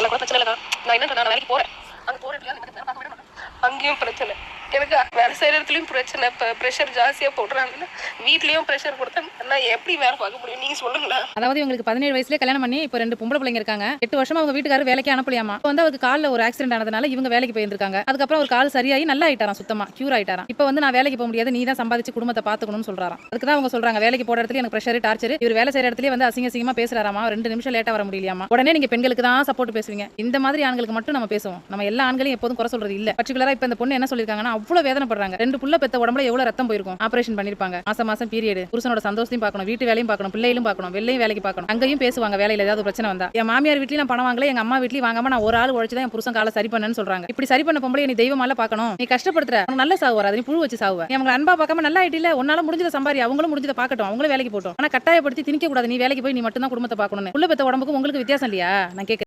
அதெல்லாம் கூட பிரச்சனை இல்லைக்கா. நான் என்ன நான் வேலைக்கு போறேன், அங்க போற இடத்துல பார்க்க விட மாட்டேன். அங்கேயும் பிரச்சனை, எனக்கு வேலை செய்யற இடத்துலயும் பிரச்சனை. இப்போ ப்ரெஷர் ஜாஸ்தியாக போடுறாங்கன்னா வீட்லயும் ப்ரெஷர் கொடுத்தா நான் எப்படி வேலை பார்க்க முடியும், நீங்க சொல்லுங்களேன். அதாவது இவங்களுக்கு 17 வயசுலேயே கல்யாணம் பண்ணி இப்போ 2 பொம்பளை பிள்ளைங்க இருக்காங்க. 8 வருஷமா அவங்க வீட்டுக்காரர் வேலைக்கு அனுப்பலையாமா. இப்போ வந்து அவருக்கு காலில் ஒரு ஆக்சிடென்ட் ஆனதுனால இவங்க வேலைக்கு போயிருக்காங்க. அதுக்கப்புறம் ஒரு கால் சரியாகி நல்லா ஆயிட்டாராம், சுத்தமா கியூர் ஆயிட்டாராம். இப்போ வந்து நான் வேலைக்கு போக முடியாது, நீ தான் சம்பாதிச்சு குடும்பத்தை பாத்துக்கணும்னு சொல்றாராம். அதுக்கு தான் அவங்க சொல்றாங்க, வேலைக்கு போற இடத்துல எனக்கு ப்ரெஷர் டார்ச்சர். இவர் வேலை செய்யற இடத்துல வந்து அசிங்கமா பேசுறாராமா, 2 நிமிஷம் லேட்டா வர முடியலையாமா. உடனே நீங்க பெண்களுக்கு தான் சப்போர்ட் பேசுவீங்க. இந்த மாதிரி ஆண்களுக்கு மட்டும் நம்ம பேசுவோம். நம்ம எல்லா ஆண்களையும் எப்போதும் குறை சொல்றது இல்ல. பர்டிகுலரா இப்போ இந்த பொண்ணு என்ன சொல்லிருக்காங்கன்னா, அவ்வளவு வேதனைப்படுறாங்க. 2 புள்ள பெத்த உடம்புல எவ்வளவு ரத்தம் போயிருக்கும். ஆபரேஷன் பண்ணிருப்பாங்க, மாசம் பீரியட், புருஷனோட சந்தோஷத்தையும் பார்க்கணும், வீட்டு வேலையும் பார்க்கணும், பிள்ளைகளும் பார்க்கணும், வெளிலையும் வேலைக்கு பார்க்கணும். அங்கேயும் பேசுவாங்க வேலையில ஏதாவது பிரச்சனை வந்தா. என் மாமியார் வீட்லயும் நான் பணம் வாங்கல, எங்க அம்மா வீட்லயும் வாங்காம நான் ஒரு ஆள் உழைச்சு தான் என் புருஷன் காலை சரி பண்ணேன்னு சொல்றாங்க. இப்படி சரி பண்ண பொம்பளை நீ தெய்வமால பார்க்கணும். நீ கஷ்டப்படுத்துற உனக்கு நல்ல சாவு வராது, நீ புழு வச்சு சாவுவ. நீ அவங்க அன்பா பார்க்காம நல்லா ஆயிட்டில, உன்னால முடிஞ்சத சம்பாரி, அவங்களும் முடிஞ்சத பார்க்கட்டும், அவங்களும் வேலைக்கு போட்டோம். ஆனா கட்டாயப்படுத்தி திணிக்க கூடாது, நீ வேலைக்கு போய் நீ மட்டும் தான் குடும்பத்தை பார்க்கணும்னு. புள்ள பெத்த உடம்புக்கு உங்களுக்கு வித்தியாசம் இல்லையா நான் கேட்க